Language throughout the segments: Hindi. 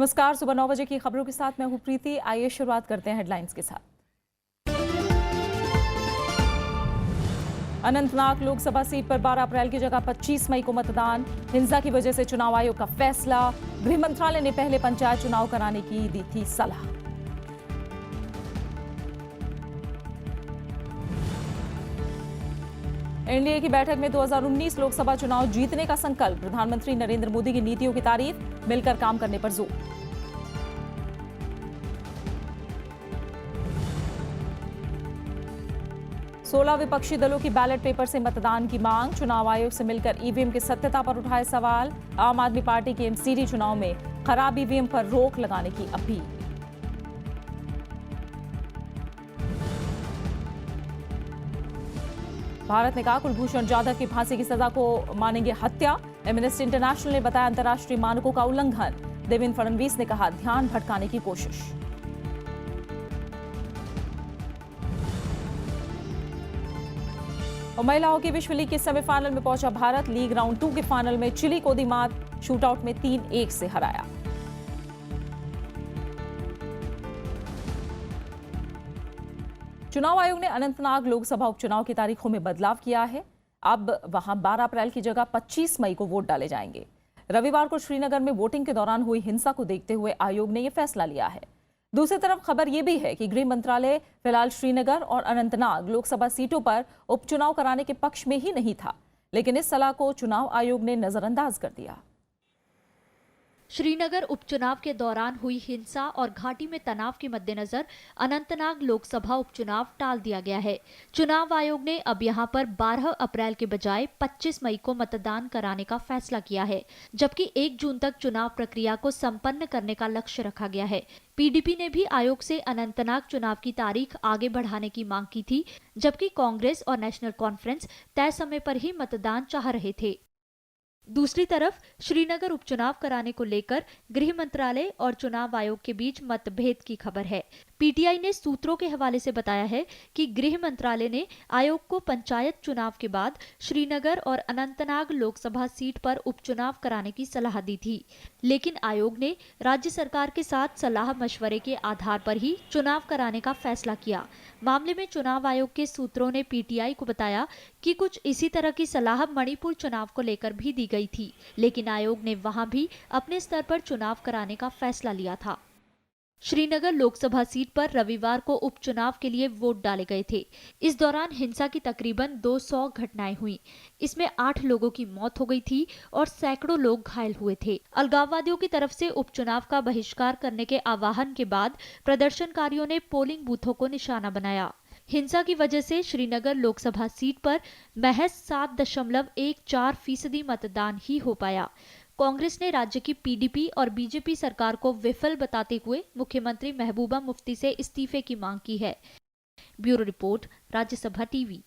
नमस्कार। सुबह 9 बजे की खबरों के साथ मैं हूं प्रीति। आइए शुरुआत करते हैं हेडलाइंस के साथ। अनंतनाग लोकसभा सीट पर 12 अप्रैल की जगह 25 मई को मतदान। हिंसा की वजह से चुनाव आयोग का फैसला। गृह मंत्रालय ने पहले पंचायत चुनाव कराने की दी थी सलाह। एनडीए की बैठक में 2019 लोकसभा चुनाव जीतने का संकल्प। प्रधानमंत्री नरेंद्र मोदी की नीतियों की तारीफ, मिलकर काम करने पर जोर। सोलह विपक्षी दलों की बैलेट पेपर से मतदान की मांग। चुनाव आयोग से मिलकर ईवीएम की सत्यता पर उठाए सवाल। आम आदमी पार्टी के एमसीडी चुनाव में खराब ईवीएम पर रोक लगाने की अपील। भारत ने कहा कुलभूषण जाधव की फांसी की सजा को मानेंगे हत्या। एमनेस्टी इंटरनेशनल ने बताया अंतर्राष्ट्रीय मानकों का उल्लंघन। देवेंद्र फडणवीस ने कहा ध्यान भटकाने की कोशिश। और महिला हॉकी विश्व लीग के सेमीफाइनल में पहुंचा भारत। लीग राउंड 2 के फाइनल में चिली को दी मात। शूटआउट में 3-1 से हराया। चुनाव आयोग ने अनंतनाग लोकसभा उपचुनाव की तारीखों में बदलाव किया है। अब वहां 12 अप्रैल की जगह 25 मई को वोट डाले जाएंगे। रविवार को श्रीनगर में वोटिंग के दौरान हुई हिंसा को देखते हुए आयोग ने यह फैसला लिया है। दूसरी तरफ खबर यह भी है कि गृह मंत्रालय फिलहाल श्रीनगर और अनंतनाग लोकसभा सीटों पर उपचुनाव कराने के पक्ष में ही नहीं था, लेकिन इस सलाह को चुनाव आयोग ने नजरअंदाज कर दिया। श्रीनगर उपचुनाव के दौरान हुई हिंसा और घाटी में तनाव के मद्देनजर अनंतनाग लोकसभा उपचुनाव टाल दिया गया है। चुनाव आयोग ने अब यहां पर 12 अप्रैल के बजाय 25 मई को मतदान कराने का फैसला किया है, जबकि 1 जून तक चुनाव प्रक्रिया को संपन्न करने का लक्ष्य रखा गया है। पीडीपी ने भी आयोग से अनंतनाग चुनाव की तारीख आगे बढ़ाने की मांग की थी, जबकि कांग्रेस और नेशनल कॉन्फ्रेंस तय समय पर ही मतदान चाह रहे थे। दूसरी तरफ श्रीनगर उपचुनाव कराने को लेकर गृह मंत्रालय और चुनाव आयोग के बीच मतभेद की खबर है। पीटीआई ने सूत्रों के हवाले से बताया है कि गृह मंत्रालय ने आयोग को पंचायत चुनाव के बाद श्रीनगर और अनंतनाग लोकसभा सीट पर उपचुनाव कराने की सलाह दी थी, लेकिन आयोग ने राज्य सरकार के साथ सलाह मशवरे के आधार पर ही चुनाव कराने का फैसला किया। मामले में चुनाव आयोग के सूत्रों ने पीटीआई को बताया कि कुछ इसी तरह की सलाह मणिपुर चुनाव को लेकर भी दी गई थी, लेकिन आयोग ने वहां भी अपने स्तर पर चुनाव कराने का फैसला लिया था। श्रीनगर लोकसभा सीट पर रविवार को उपचुनाव के लिए वोट डाले गए थे। इस दौरान हिंसा की तकरीबन 200 घटनाएं हुई। इसमें 8 लोगों की मौत हो गई थी और सैकड़ों लोग घायल हुए थे। अलगाववादियों की तरफ से उपचुनाव का बहिष्कार करने के आह्वान के बाद प्रदर्शनकारियों ने पोलिंग बूथों को निशाना बनाया। हिंसा की वजह से श्रीनगर लोकसभा सीट पर महज 7.14% मतदान ही हो पाया। कांग्रेस ने राज्य की पीडीपी और बीजेपी सरकार को विफल बताते हुए मुख्यमंत्री महबूबा मुफ्ती से इस्तीफे की मांग की है। Bureau report, Rajya Sabha TV.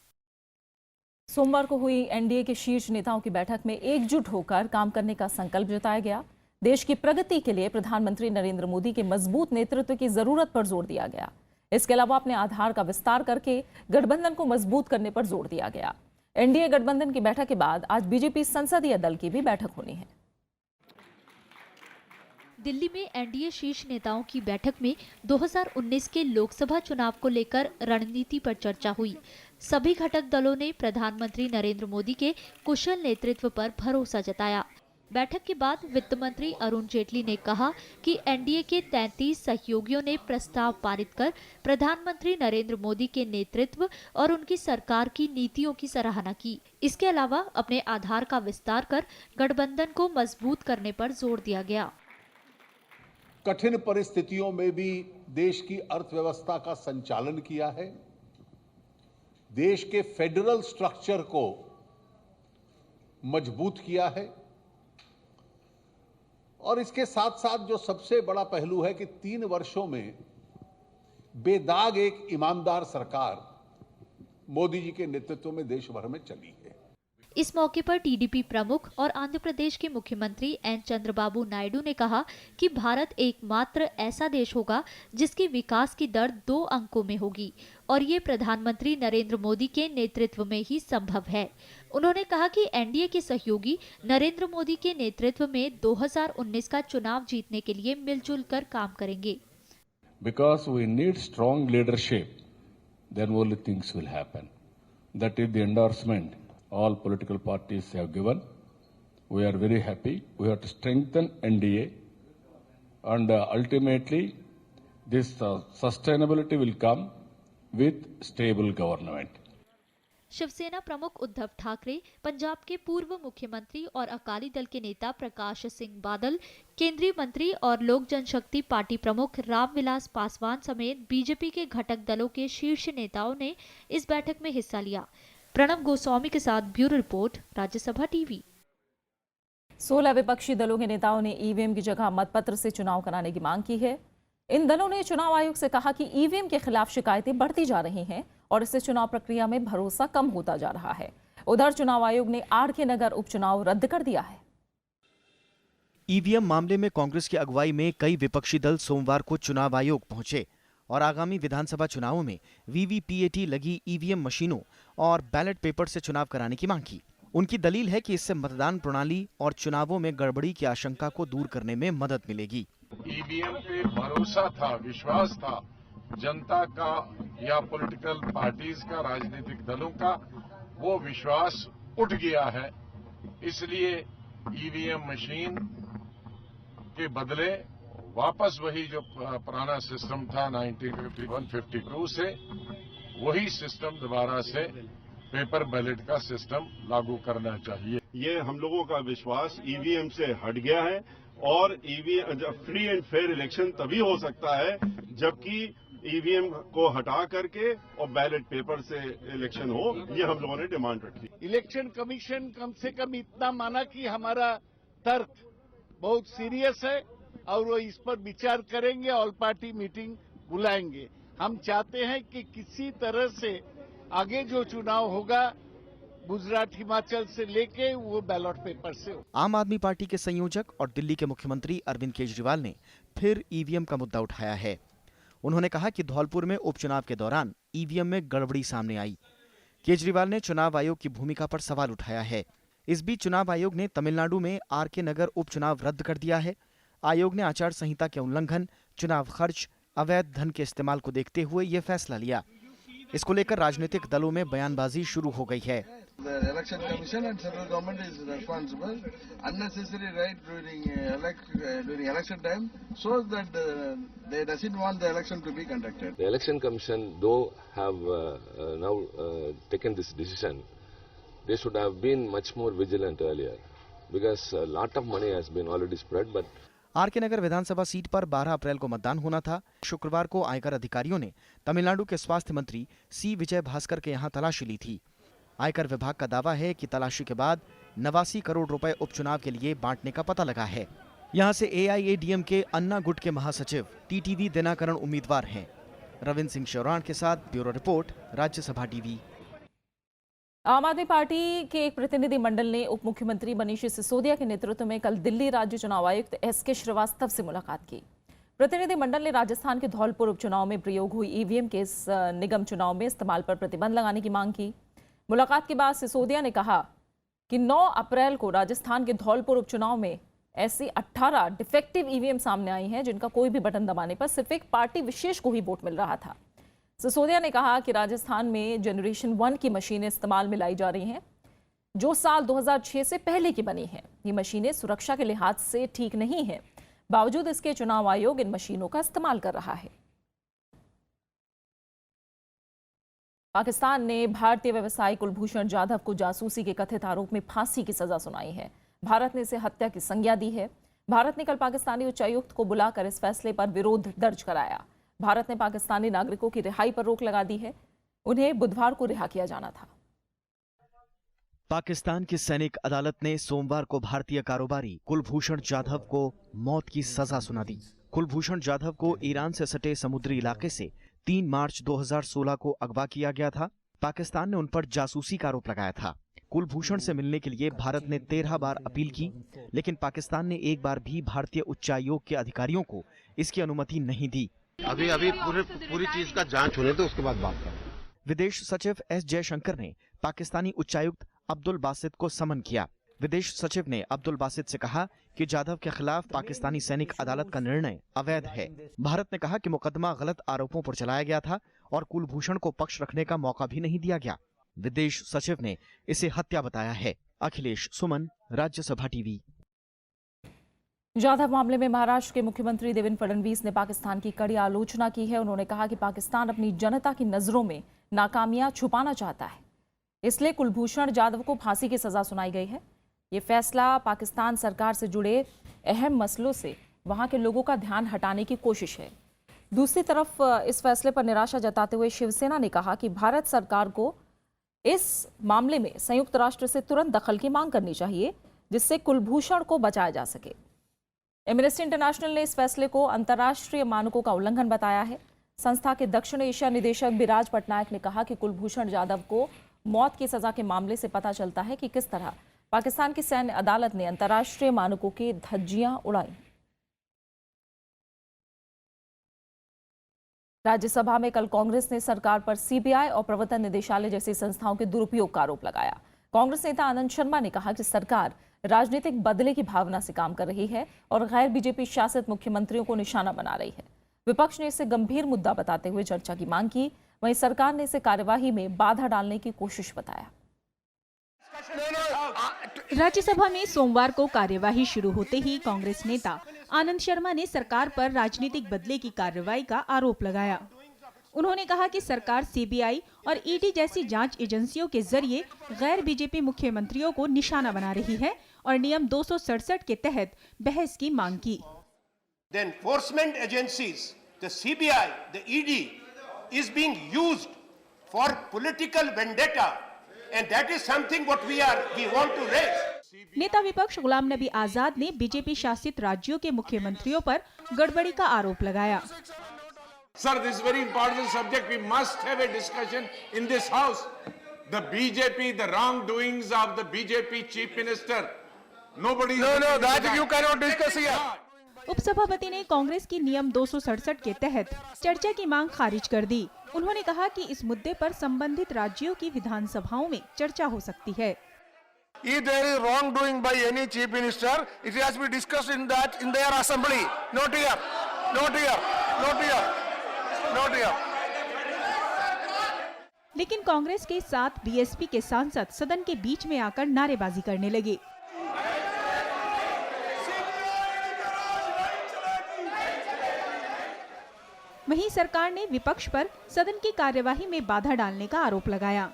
सोमवार को हुई एनडीए के शीर्ष नेताओं की बैठक में एकजुट होकर काम करने का संकल्प जताया गया। देश की प्रगति के लिए प्रधानमंत्री नरेंद्र मोदी के मजबूत नेतृत्व की जरूरत पर जोर दिया गया। इसके अलावा अपने आधार का विस्तार करके गठबंधन को मजबूत करने पर जोर दिया गया। एनडीए गठबंधन की बैठक के बाद आज बीजेपी संसदीय दल की भी बैठक होनी है। दिल्ली में एनडीए शीर्ष नेताओं की बैठक में 2019 के लोकसभा चुनाव को लेकर रणनीति पर चर्चा हुई। सभी घटक दलों ने प्रधानमंत्री नरेंद्र मोदी के कुशल नेतृत्व पर भरोसा जताया। बैठक के बाद वित्त मंत्री अरुण जेटली ने कहा कि एनडीए के 33 सहयोगियों ने प्रस्ताव पारित कर प्रधानमंत्री नरेंद्र मोदी के नेतृत्व और उनकी सरकार की नीतियों की सराहना की। इसके अलावा अपने आधार का विस्तार कर गठबंधन को मजबूत करने पर जोर दिया गया। कठिन परिस्थितियों में भी देश की अर्थव्यवस्था का संचालन किया है। देश के फेडरल स्ट्रक्चर को मजबूत किया है और इसके साथ साथ जो सबसे बड़ा पहलू है कि 3 वर्षों में बेदाग एक ईमानदार सरकार मोदी जी के नेतृत्व में देश भर में चली है। इस मौके पर टीडीपी प्रमुख और आंध्र प्रदेश के मुख्यमंत्री एन चंद्रबाबू नायडू ने कहा कि भारत एकमात्र ऐसा देश होगा जिसकी विकास की दर 2 अंकों में होगी और ये प्रधानमंत्री नरेंद्र मोदी के नेतृत्व में ही संभव है। उन्होंने कहा कि एनडीए के सहयोगी नरेंद्र मोदी के नेतृत्व में 2019 का चुनाव जीतने के लिए मिलजुल कर काम करेंगे। Because we need strong leadership, then only things will happen. That is the endorsement all political parties have given. We are very happy. We have to strengthen NDA, and ultimately this sustainability will come with stable government. Shiv Sena प्रमुख उद्धव ठाकरे, पंजाब के पूर्व मुख्यमंत्री और अकाली दल के नेता प्रकाश सिंह बादल, केंद्रीय मंत्री और लोक जनशक्ति पार्टी प्रमुख रामविलास पासवान समेत बीजेपी के घटक दलों के शीर्ष नेताओं ने इस बैठक में हिस्सा लिया। प्रणव गोस्वामी के साथ ब्यूरो रिपोर्ट, राज्यसभा टीवी। 16 विपक्षी दलों के नेताओं ने ईवीएम की जगह मतपत्र से चुनाव कराने की मांग की है। इन दलों ने चुनाव आयोग से कहा कि ईवीएम के खिलाफ शिकायतें बढ़ती जा रही हैं और इससे चुनाव प्रक्रिया में भरोसा कम होता जा रहा है। उधर चुनाव आयोग ने आर.के. नगर उपचुनाव रद्द कर दिया है। ईवीएम मामले में कांग्रेस की अगुवाई में कई विपक्षी दल सोमवार को चुनाव आयोग पहुंचे और आगामी विधानसभा चुनावों में वीवीपीएटी लगी ईवीएम मशीनों और बैलेट पेपर से चुनाव कराने की मांग की। उनकी दलील है कि इससे मतदान प्रणाली और चुनावों में गड़बड़ी की आशंका को दूर करने में मदद मिलेगी। ईवीएम पे भरोसा था, विश्वास था जनता का या पॉलिटिकल पार्टीज का, राजनीतिक दलों का, वो विश्वास उठ गया है। इसलिए ईवीएम मशीन के बदले वापस वही जो पुराना सिस्टम था 1951-52 से वही सिस्टम दोबारा से पेपर बैलेट का सिस्टम लागू करना चाहिए। ये हम लोगों का विश्वास ईवीएम से हट गया है और EVM free and fair election तभी हो सकता है जबकि ईवीएम को हटा करके और बैलेट पेपर से इलेक्शन हो। ये हम लोगों ने डिमांड रखी। इलेक्शन कमीशन कम से कम इतना माना कि हमारा तर्क बहुत सीरियस है और वो इस पर विचार करेंगे, ऑल पार्टी मीटिंग बुलाएंगे। हम चाहते हैं कि किसी तरह से आगे जो चुनाव होगा गुजरात, हिमाचल से लेके वो बैलेट पेपर से हो। आम आदमी पार्टी के संयोजक और दिल्ली के मुख्यमंत्री अरविंद केजरीवाल ने फिर ईवीएम का मुद्दा उठाया है। उन्होंने कहा कि धौलपुर में उपचुनाव के दौरान ईवीएम में गड़बड़ी सामने आई। केजरीवाल ने चुनाव आयोग की भूमिका पर सवाल उठाया है। इस बीच चुनाव आयोग ने तमिलनाडु में आर.के. नगर उपचुनाव रद्द कर दिया है। आयोग ने आचार संहिता के उल्लंघन, चुनाव खर्च, अवैध धन के इस्तेमाल को देखते हुए ये फैसला लिया। इसको लेकर राजनीतिक दलों में बयानबाजी शुरू हो गई है। The election commission and central government is responsible. Unnecessary right during election time shows that they doesn't want the election to be conducted. The election commission, though, have now taken this decision. They should have been much more vigilant earlier, because a lot of money has been already spread. But R K. Nagar विधानसभा सीट पर 12 अप्रैल को मतदान होना था। शुक्रवार को आयकर अधिकारियों ने तमिलनाडु के स्वास्थ्य मंत्री सी विजय भास्कर के यहां तलाशी ली थी। आयकर विभाग का दावा है कि तलाशी के बाद 89 करोड़ रुपए उपचुनाव के लिए बांटने का पता लगा है। यहां से एआईएडीएम के अन्ना गुट के महासचिव टीटीवी दिनाकरण उम्मीदवार हैं। रविंद्र सिंह शौरान के साथ ब्यूरो रिपोर्ट, राज्यसभा टीवी। आम आदमी पार्टी के एक प्रतिनिधि मंडल ने उप मुख्यमंत्री मनीष सिसोदिया के नेतृत्व में कल दिल्ली राज्य चुनाव आयुक्त एस.के. श्रीवास्तव से मुलाकात की। प्रतिनिधि मंडल ने राजस्थान के धौलपुर उपचुनाव में प्रयोग हुई ईवीएम के इस निगम चुनाव में इस्तेमाल पर प्रतिबंध लगाने की मांग की। मुलाकात के बाद सिसोदिया ने कहा कि 9 अप्रैल को राजस्थान के धौलपुर उपचुनाव में ऐसी 18 डिफेक्टिव ईवीएम सामने आई हैं जिनका कोई भी बटन दबाने पर सिर्फ एक पार्टी विशेष को ही वोट मिल रहा था। सिसोदिया ने कहा कि राजस्थान में जनरेशन 1 की मशीनें इस्तेमाल में लाई जा रही हैं जो साल 2006 से पहले की बनी हैं। ये मशीनें सुरक्षा के लिहाज से ठीक नहीं है, बावजूद इसके चुनाव आयोग इन मशीनों का इस्तेमाल कर रहा है। पाकिस्तान ने भारतीय व्यवसायी कुलभूषण जाधव को जासूसी के कथित आरोप में फांसी की सजा सुनाई है। भारत ने इसे हत्या की संज्ञा दी है। भारत ने कल पाकिस्तानी उच्चायुक्त को बुलाकर इस फैसले पर विरोध दर्ज कराया। भारत ने पाकिस्तानी नागरिकों की रिहाई पर रोक लगा दी है। उन्हें बुधवार को रिहा किया जाना था। पाकिस्तान की सैनिक अदालत ने सोमवार को भारतीय कारोबारी कुलभूषण जाधव को मौत की सजा सुना दी। कुलभूषण जाधव को ईरान से सटे समुद्री इलाके से 3 मार्च 2016 को अगवा किया गया था। पाकिस्तान ने उन पर जासूसी का आरोप लगाया था। कुलभूषण से मिलने के लिए भारत ने 13 बार अपील की, लेकिन पाकिस्तान ने एक बार भी भारतीय उच्चायोग के अधिकारियों को इसकी अनुमति नहीं दी। अभी पूरी चीज का जांच होने तो उसके बाद बात करें। विदेश सचिव एस जयशंकर ने पाकिस्तानी उच्चायुक्त अब्दुल बासित को समन किया। विदेश सचिव ने अब्दुल बासित से कहा कि जाधव के खिलाफ पाकिस्तानी सैनिक अदालत का निर्णय अवैध है। भारत ने कहा कि मुकदमा गलत आरोपों पर चलाया गया था और कुलभूषण को पक्ष रखने का मौका भी नहीं दिया गया। विदेश सचिव ने इसे हत्या बताया है। अखिलेश सुमन, राज्यसभा टीवी। जाधव मामले में महाराष्ट्र के मुख्यमंत्री देवेंद्र फडणवीस ने पाकिस्तान की कड़ी आलोचना की है। उन्होंने कहा कि पाकिस्तान अपनी जनता की नजरों में नाकामियां छुपाना चाहता है, इसलिए कुलभूषण जाधव को फांसी की सजा सुनाई गई है। ये फैसला पाकिस्तान सरकार से जुड़े अहम मसलों से वहां के लोगों का ध्यान हटाने की कोशिश है। दूसरी तरफ इस फैसले पर निराशा जताते हुए शिवसेना ने कहा कि भारत सरकार को इस मामले में संयुक्त राष्ट्र से तुरंत दखल की मांग करनी चाहिए, जिससे कुलभूषण को बचाया जा सके। एमनेस्टी इंटरनेशनल ने इस फैसले को अंतर्राष्ट्रीय मानकों का उल्लंघन बताया है। संस्था के दक्षिण एशिया निदेशक बिराज पटनायक ने कहा कि कुलभूषण जाधव को मौत की सजा के मामले से पता चलता है कि किस तरह पाकिस्तान की सैन्य अदालत ने अंतर्राष्ट्रीय मानकों की धज्जियां उड़ाई। राज्यसभा में कल कांग्रेस ने सरकार पर सीबीआई और प्रवर्तन निदेशालय जैसी संस्थाओं के दुरुपयोग का आरोप लगाया। कांग्रेस नेता आनंद शर्मा ने कहा कि सरकार राजनीतिक बदले की भावना से काम कर रही है और गैर बीजेपी शासित मुख्यमंत्रियों को निशाना बना रही है। विपक्ष ने इसे गंभीर मुद्दा बताते हुए चर्चा की मांग की। वहीं सरकार ने इसे कार्यवाही में बाधा डालने की कोशिश बताया। राज्यसभा में सोमवार को कार्यवाही शुरू होते ही कांग्रेस नेता आनंद शर्मा ने सरकार पर राजनीतिक बदले की कार्रवाई का आरोप लगाया। उन्होंने कहा कि सरकार सीबीआई और ईडी जैसी जांच एजेंसियों के जरिए गैर बीजेपी मुख्यमंत्रियों को निशाना बना रही है और नियम 267 के तहत बहस की मांग की। The enforcement agencies, the CBI, the ED is being used for political vendetta, and that is something what we want to raise. नेता विपक्ष गुलाम नबी आजाद ने बीजेपी शासित राज्यों के मुख्यमंत्रियों पर गड़बड़ी का आरोप लगाया। Sir, this is very important subject. We must have a discussion in this house. The BJP, the wrongdoings of the BJP chief minister. Nobody. No, that you cannot discuss here. उपसभापति ने कांग्रेस की नियम 267 के तहत चर्चा की मांग खारिज कर दी। उन्होंने कहा कि इस मुद्दे पर संबंधित राज्यों की विधानसभाओं में चर्चा हो सकती है। If there is wrongdoing by any chief minister, it has to be discussed in their assembly, not here, not here, not here, not here. लेकिन कांग्रेस के 7 बीएसपी के सांसद सदन के बीच में आकर नारेबाजी करने लगे। वहीं सरकार ने विपक्ष पर सदन की कार्यवाही में बाधा डालने का आरोप लगाया।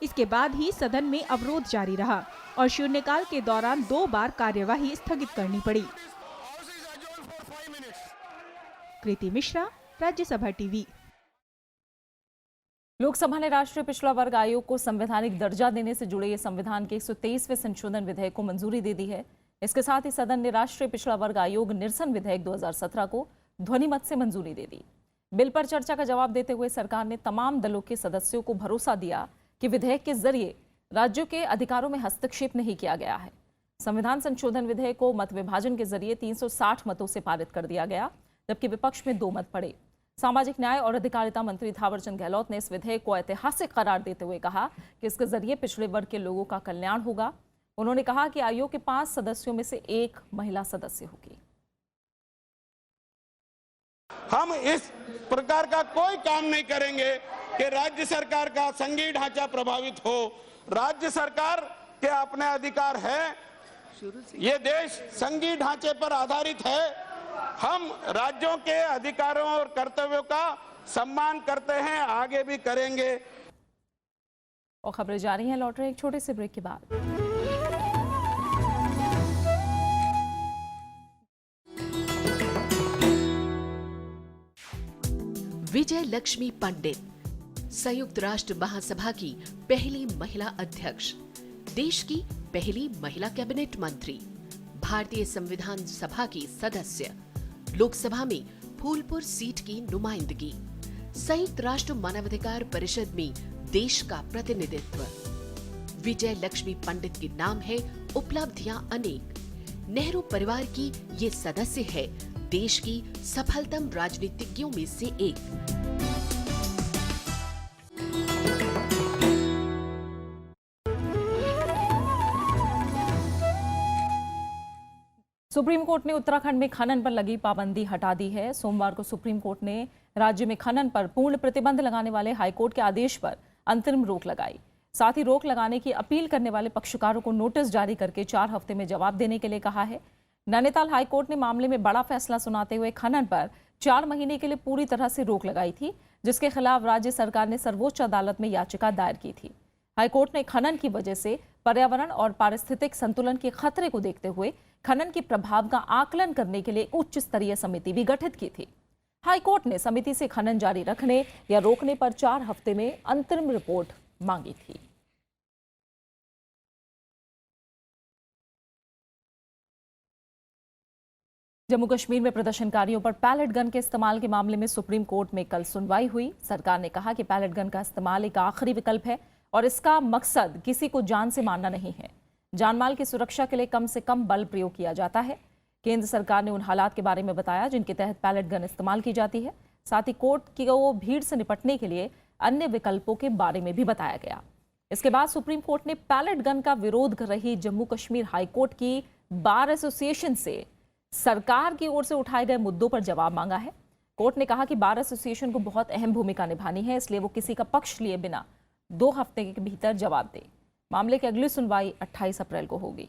इसके बाद ही सदन में अवरोध जारी रहा और शून्यकाल के दौरान 2 बार कार्यवाही स्थगित करनी पड़ी। कृति मिश्रा, राज्यसभा टीवी। लोकसभा ने राष्ट्रीय पिछड़ा वर्ग आयोग को संवैधानिक दर्जा देने से जुड़े संविधान के 123वें संशोधन विधेयक को मंजूरी दे दी है। इसके साथ ही सदन ने राष्ट्रीय पिछड़ा वर्ग आयोग निरसन विधेयक 2017 को ध्वनिमत से मंजूरी दे दी। बिल पर चर्चा का जवाब देते हुए सरकार ने तमाम दलों के सदस्यों को भरोसा दिया कि विधेयक के जरिए राज्यों के अधिकारों में हस्तक्षेप नहीं किया गया है। संविधान संशोधन विधेयक को मत विभाजन के जरिए 360 मतों से पारित कर दिया गया, जबकि विपक्ष में 2 मत पड़े। सामाजिक न्याय और अधिकारिता मंत्री थावरचंद गहलोत ने इस विधेयक को ऐतिहासिक करार देते हुए कहा कि इसके जरिए पिछड़े वर्ग के लोगों का कल्याण होगा। उन्होंने कहा कि आयोग के 5 सदस्यों में से 1 महिला सदस्य होगी। हम इस प्रकार का कोई काम नहीं करेंगे कि राज्य सरकार का संघीय ढांचा प्रभावित हो। राज्य सरकार के अपने अधिकार है। ये देश संघीय ढांचे पर आधारित है। हम राज्यों के अधिकारों और कर्तव्यों का सम्मान करते हैं, आगे भी करेंगे। और खबरें जारी हैं, लौट रहे एक छोटे से ब्रेक के बाद। विजय लक्ष्मी पंडित, संयुक्त राष्ट्र महासभा की पहली महिला अध्यक्ष, देश की पहली महिला कैबिनेट मंत्री, भारतीय संविधान सभा की सदस्य, लोकसभा में फूलपुर सीट की नुमाइंदगी, संयुक्त राष्ट्र मानवाधिकार परिषद में देश का प्रतिनिधित्व। विजय लक्ष्मी पंडित के नाम है उपलब्धियां अनेक। नेहरू परिवार की ये सदस्य है देश की सफलतम राजनीतिज्ञों में से एक। सुप्रीम कोर्ट ने उत्तराखंड में खनन पर लगी पाबंदी हटा दी है। सोमवार को सुप्रीम कोर्ट ने राज्य में खनन पर पूर्ण प्रतिबंध लगाने वाले हाईकोर्ट के आदेश पर अंतरिम रोक लगाई। साथ ही रोक लगाने की अपील करने वाले पक्षकारों को नोटिस जारी करके 4 हफ्ते में जवाब देने के लिए कहा है। नैनीताल हाईकोर्ट ने मामले में बड़ा फैसला सुनाते हुए खनन पर 4 महीने के लिए पूरी तरह से रोक लगाई थी, जिसके खिलाफ राज्य सरकार ने सर्वोच्च अदालत में याचिका दायर की थी। हाईकोर्ट ने खनन की वजह से पर्यावरण और पारिस्थितिक संतुलन के खतरे को देखते हुए खनन के प्रभाव का आकलन करने के लिए एक उच्च स्तरीय समिति भी गठित की थी। हाईकोर्ट ने समिति से खनन जारी रखने या रोकने पर 4 हफ्ते में अंतरिम रिपोर्ट मांगी थी। जम्मू कश्मीर में प्रदर्शनकारियों पर पैलेट गन के इस्तेमाल के मामले में सुप्रीम कोर्ट में कल सुनवाई हुई। सरकार ने कहा कि पैलेट गन का इस्तेमाल एक आखिरी विकल्प है और इसका मकसद किसी को जान से मारना नहीं है। जानमाल की सुरक्षा के लिए कम से कम बल प्रयोग किया जाता है। केंद्र सरकार ने उन हालात के बारे में बताया जिनके तहत पैलेट गन इस्तेमाल की जाती है। साथ ही कोर्ट को भीड़ से निपटने के लिए अन्य विकल्पों के बारे में भी बताया गया। इसके बाद सुप्रीम कोर्ट ने पैलेट गन का विरोध कर रही जम्मू कश्मीर हाईकोर्ट की बार एसोसिएशन से सरकार की ओर से उठाए गए मुद्दों पर जवाब मांगा है। कोर्ट ने कहा कि बार एसोसिएशन को बहुत अहम भूमिका निभानी है, इसलिए वो किसी का पक्ष लिए बिना 2 हफ्ते के भीतर जवाब दे। मामले की अगली सुनवाई 28 अप्रैल को होगी।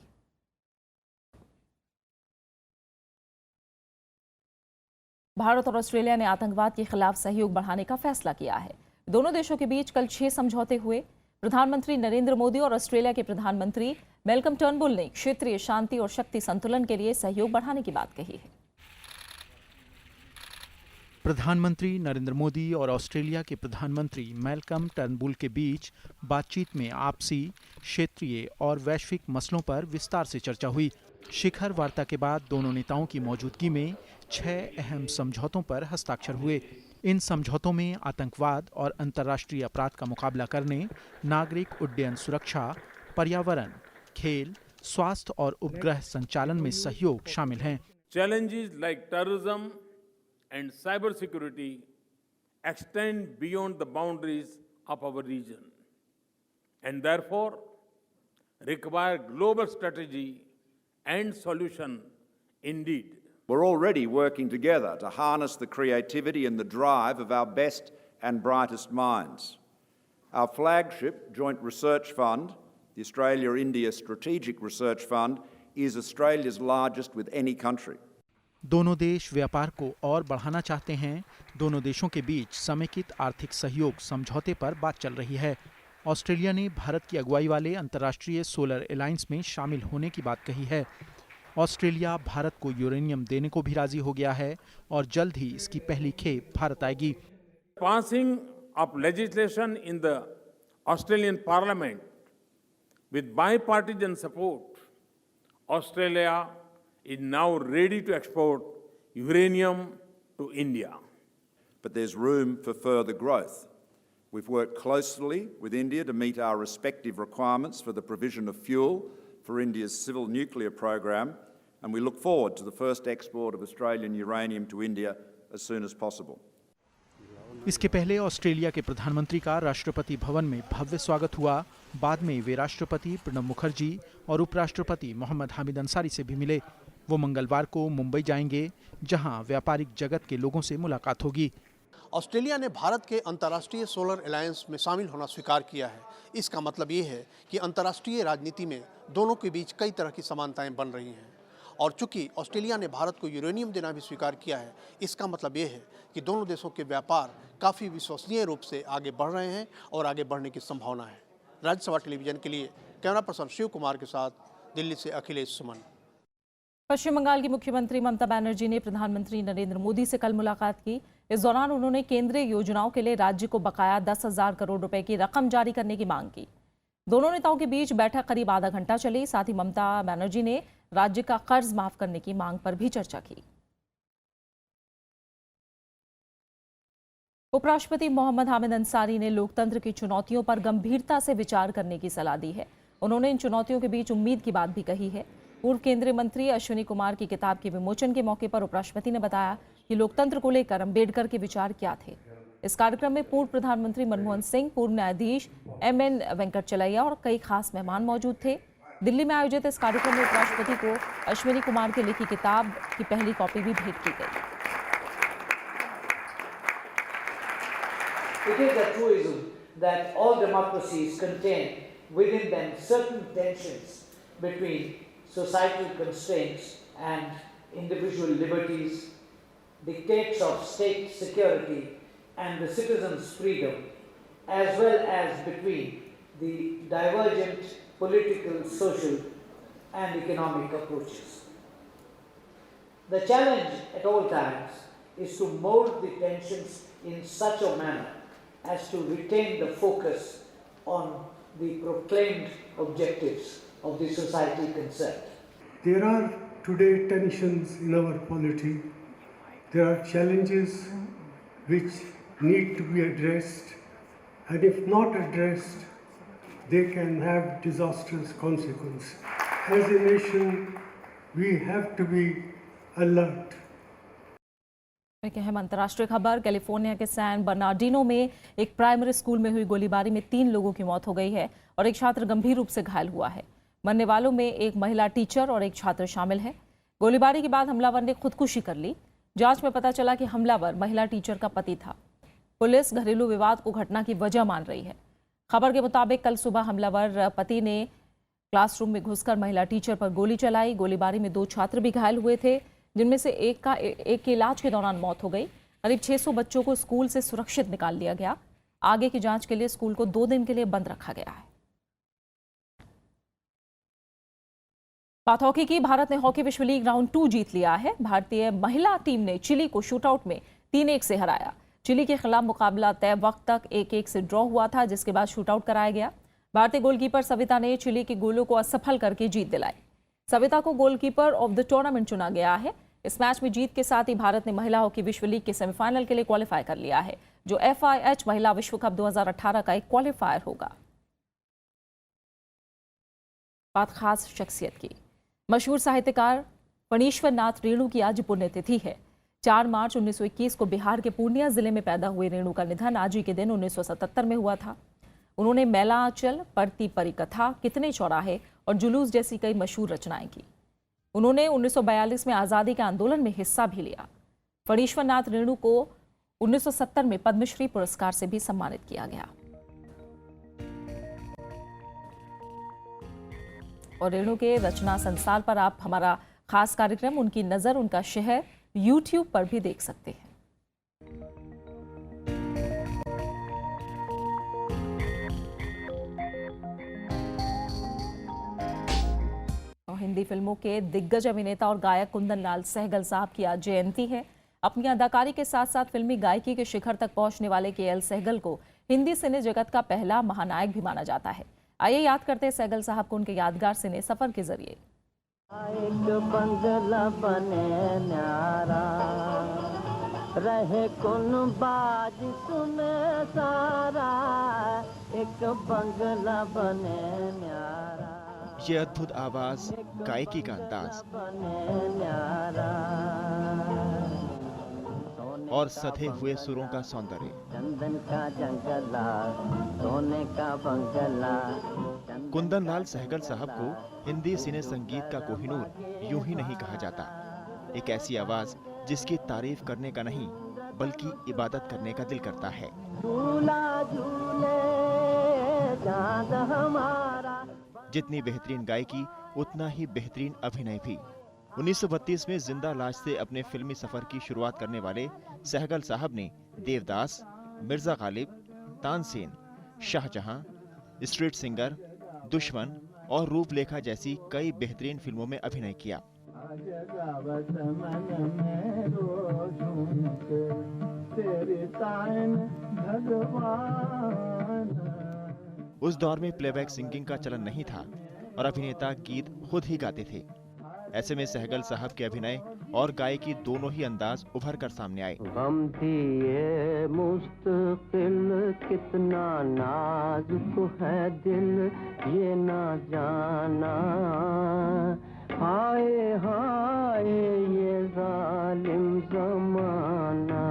भारत और ऑस्ट्रेलिया ने आतंकवाद के खिलाफ सहयोग बढ़ाने का फैसला किया है। दोनों देशों के बीच कल 6 समझौते हुए। प्रधानमंत्री नरेंद्र मोदी और ऑस्ट्रेलिया के प्रधानमंत्री मैल्कम टर्नबुल ने क्षेत्रीय शांति और शक्ति संतुलन के लिए सहयोग बढ़ाने की बात कही है। प्रधानमंत्री नरेंद्र मोदी और ऑस्ट्रेलिया के प्रधानमंत्री मैल्कम टर्नबुल के बीच बातचीत में आपसी, क्षेत्रीय और वैश्विक मसलों पर विस्तार से चर्चा हुई। शिखर वार्ता के बाद दोनों नेताओं की मौजूदगी में 6 अहम समझौतों पर हस्ताक्षर हुए। इन समझौतों में आतंकवाद और अंतर्राष्ट्रीय अपराध का मुकाबला करने, नागरिक उड्डयन सुरक्षा, पर्यावरण, खेल, स्वास्थ्य और उपग्रह संचालन में सहयोग शामिल हैं। Challenges like terrorism and cyber security extend beyond the boundaries of our region and therefore require global strategy and solution indeed. We're already working together to harness the creativity and the drive of our best and brightest minds. Our flagship joint research fund, the Australia-India Strategic Research Fund, is Australia's largest with any country. दोनों देश व्यापार को और बढ़ाना चाहते हैं। दोनों देशों के बीच समेकित आर्थिक सहयोग समझौते पर बात चल रही है। ऑस्ट्रेलिया ने भारत की अगुवाई वाले अंतर्राष्ट्रीय सोलर अलायंस में शामिल होने की बात कही है। ऑस्ट्रेलिया भारत को यूरेनियम देने को भी राजी हो गया है और जल्द ही इसकी पहली खेप भारत आएगी। Passing of legislation in the Australian Parliament with bipartisan support, Australia is now ready to export uranium to India. But there's room for further growth. We've worked closely with India to meet our respective requirements for the provision of fuel for India's civil nuclear program, and we look forward to the first export of Australian uranium to India as soon as possible. इसके पहले ऑस्ट्रेलिया के प्रधानमंत्री का राष्ट्रपति भवन में भव्य स्वागत हुआ। बाद में वे राष्ट्रपति प्रणब मुखर्जी और उपराष्ट्रपति मोहम्मद हामिद अंसारी से भी मिले। वो मंगलवार को मुंबई जाएंगे, जहां व्यापारिक जगत के लोगों से मुलाकात होगी। ऑस्ट्रेलिया ने भारत के अंतर्राष्ट्रीय सोलर अलायंस में शामिल होना स्वीकार किया है। इसका मतलब ये है कि अंतर्राष्ट्रीय राजनीति में दोनों के बीच कई तरह की समानताएं बन रही हैं। और चूंकि ऑस्ट्रेलिया ने भारत को यूरेनियम देना भी स्वीकार किया है, इसका मतलब ये है कि दोनों देशों के व्यापार काफ़ी विश्वसनीय रूप से आगे बढ़ रहे हैं और आगे बढ़ने की संभावना है। राज्यसभा टेलीविजन के लिए कैमरा पर्सन शिव कुमार के साथ दिल्ली से अखिलेश सुमन। पश्चिम बंगाल की मुख्यमंत्री ममता बनर्जी ने प्रधानमंत्री नरेंद्र मोदी से कल मुलाकात की। इस दौरान उन्होंने केंद्रीय योजनाओं के लिए राज्य को बकाया 10,000 करोड़ रुपए की रकम जारी करने की मांग की। दोनों नेताओं के बीच बैठक करीब आधा घंटा चली। साथ ही ममता बनर्जी ने राज्य का कर्ज माफ करने की मांग पर भी चर्चा की। उपराष्ट्रपति मोहम्मद हामिद अंसारी ने लोकतंत्र की चुनौतियों पर गंभीरता से विचार करने की सलाह दी है। उन्होंने इन चुनौतियों के बीच उम्मीद की बात भी कही है। पूर्व केंद्रीय मंत्री अश्विनी कुमार की किताब के विमोचन के मौके पर उपराष्ट्रपति ने बताया कि लोकतंत्र को लेकर अम्बेडकर के विचार क्या थे। इस कार्यक्रम में पूर्व प्रधानमंत्री मनमोहन सिंह, पूर्व न्यायाधीश MN वेंकटचलैया और कई खास मेहमान मौजूद थे। दिल्ली में आयोजित इस कार्यक्रम में उपराष्ट्रपति को अश्विनी कुमार की लिखी किताब की पहली कॉपी भी भेंट की गई। It is a truism that all democracies contain within them certain tensions between societal constraints and individual liberties, dictates of state security and the citizens' freedom, as well as between the divergent political, social and economic approaches. The challenge at all times is to mold the tensions in such a manner as to retain the focus on the proclaimed objectives of the society concerned. There are today tensions in our polity. There are challenges which need to be addressed, and if not addressed, they can have disastrous consequences. As a nation, we have to be alert. एक अहम अंतर्राष्ट्रीय खबर, कैलिफोर्निया के सैन बर्नार्डिनो में एक प्राइमरी स्कूल में हुई गोलीबारी में 3 लोगों की मौत हो गई है और एक छात्र गंभीर रूप से घायल हुआ है। मरने वालों में एक महिला टीचर और एक छात्र शामिल है। गोलीबारी के बाद हमलावर ने खुदकुशी कर ली। जांच में पता चला कि हमलावर महिला टीचर का पति था। पुलिस घरेलू विवाद को घटना की वजह मान रही है। खबर के मुताबिक कल सुबह हमलावर पति ने क्लासरूम में घुसकर महिला टीचर पर गोली चलाई। गोलीबारी में 2 छात्र भी घायल हुए थे, जिनमें से एक की इलाज के दौरान मौत हो गई। करीब 600 बच्चों को स्कूल से सुरक्षित निकाल लिया गया। आगे की जांच के लिए स्कूल को 2 दिन के लिए बंद रखा गया है। बात हॉकी की। भारत ने हॉकी विश्व लीग राउंड 2 जीत लिया है। भारतीय महिला टीम ने चिली को शूटआउट में 3-1 से हराया। चिली के खिलाफ मुकाबला तय वक्त तक 1-1 से ड्रॉ हुआ था, जिसके बाद शूटआउट कराया गया। भारतीय गोलकीपर सविता ने चिली के गोलों को असफल करके जीत दिलाई। सविता को गोलकीपर ऑफ द टूर्नामेंट चुना गया है। इस मैच में जीत के साथ ही भारत ने महिला हॉकी विश्व लीग के सेमीफाइनल के लिए क्वालिफाई कर लिया है, जो FIH महिला विश्व कप 2018 का एक क्वालिफायर होगा। बात खास शख्सियत की। मशहूर साहित्यकार फणीश्वर नाथ रेणु की आज पुण्यतिथि है। 4 मार्च 1921 को बिहार के पूर्णिया जिले में पैदा हुए रेणु का निधन आज ही के दिन 1977 में हुआ था। उन्होंने मैला आंचल, पड़ती परिकथा, कितने चौराहे और जुलूस जैसी कई मशहूर रचनाएं की। उन्होंने 1942 में आज़ादी के आंदोलन में हिस्सा भी लिया। फणीश्वर नाथ रेणु को 1970 में पद्मश्री पुरस्कार से भी सम्मानित किया गया। और रेणु के रचना संसार पर आप हमारा खास कार्यक्रम उनकी नज़र उनका शहर YouTube पर भी देख सकते हैं। हिंदी फिल्मों के दिग्गज अभिनेता और गायक कुंदन लाल सहगल साहब की आज जयंती है। अपनी अदाकारी के साथ साथ फिल्मी गायकी के शिखर तक पहुंचने वाले KL सहगल को हिंदी सिने जगत का पहला महानायक भी माना जाता है। आइए याद करते हैं सहगल साहब को उनके यादगार सिने सफर के जरिए। एक बंगला बने न्यारा रहे कुन बाज सुने सारा, एक बंगला बने न्यारा। ये अद्भुत आवाज, गायकी का अंदाज और सधे हुए सुरों का सौंदर्य। चंदन का जंगला, सोने का बंगला। कुंदन लाल सहगल साहब को हिंदी सिने संगीत का कोहिनूर यूं ही नहीं कहा जाता। एक ऐसी आवाज जिसकी तारीफ करने का नहीं बल्कि इबादत करने का दिल करता है। झूला झूले चांद हमारा। जितनी बेहतरीन गायकी उतना ही बेहतरीन अभिनय भी। 1932 में जिंदा लाश से अपने फिल्मी सफर की शुरुआत करने वाले सहगल साहब ने देवदास, मिर्जा गालिब, तानसेन, शाहजहां, स्ट्रीट सिंगर, दुश्मन और रूपलेखा जैसी कई बेहतरीन फिल्मों में अभिनय किया। उस दौर में प्लेबैक सिंगिंग का चलन नहीं था और अभिनेता गीत खुद ही गाते थे। ऐसे में सहगल साहब के अभिनय और गायकी दोनों ही अंदाज उभर कर सामने आए। गम दिए मुस्तकिल कितना नाजुक है दिल ये ना जाना, हाय हाय ये जालिम जमाना,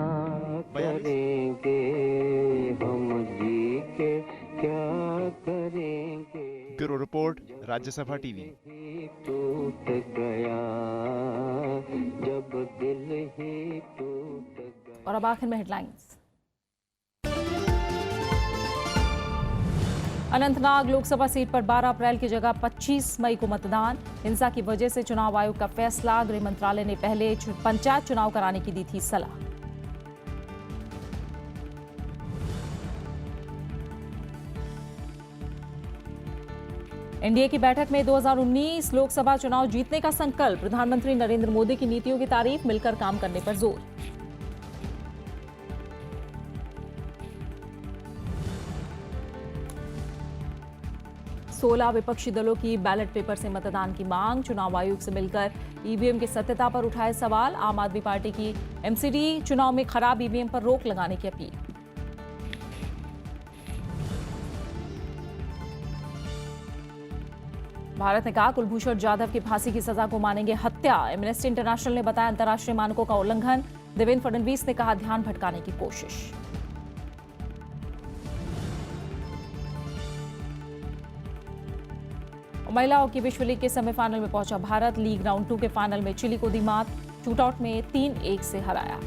करेंगे हम जी के क्या करेंगे। Bureau report, Rajya Sabha TV. टूट गया जब दिल ही टूट गया। और अब आखिर में हेडलाइंस। अनंतनाग लोकसभा सीट पर 12 अप्रैल की जगह 25 मई को मतदान। हिंसा की वजह से चुनाव आयोग का फैसला। गृह मंत्रालय ने पहले पंचायत चुनाव कराने की दी थी सलाह। एनडीए की बैठक में 2019 लोकसभा चुनाव जीतने का संकल्प। प्रधानमंत्री नरेंद्र मोदी की नीतियों की तारीफ, मिलकर काम करने पर जोर। सोलह विपक्षी दलों की बैलेट पेपर से मतदान की मांग। चुनाव आयोग से मिलकर ईवीएम की सत्यता पर उठाए सवाल। आम आदमी पार्टी की एमसीडी चुनाव में खराब ईवीएम पर रोक लगाने की अपील। भारत ने कहा कुलभूषण जाधव की फांसी की सजा को मानेंगे हत्या। एमनेस्टी इंटरनेशनल ने बताया अंतर्राष्ट्रीय मानकों का उल्लंघन। देवेंद्र फडणवीस ने कहा ध्यान भटकाने की कोशिश। महिला हॉकी विश्व लीग के सेमीफाइनल में पहुंचा भारत। लीग राउंड 2 के फाइनल में चिली को दी मात। शूटआउट में 3-1 से हराया।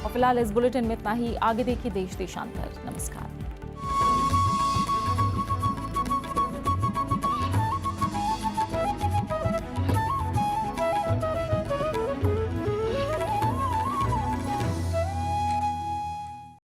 और फिलहाल इस बुलेटिन में इतना ही। आगे देखिए देश देशांतर। नमस्कार।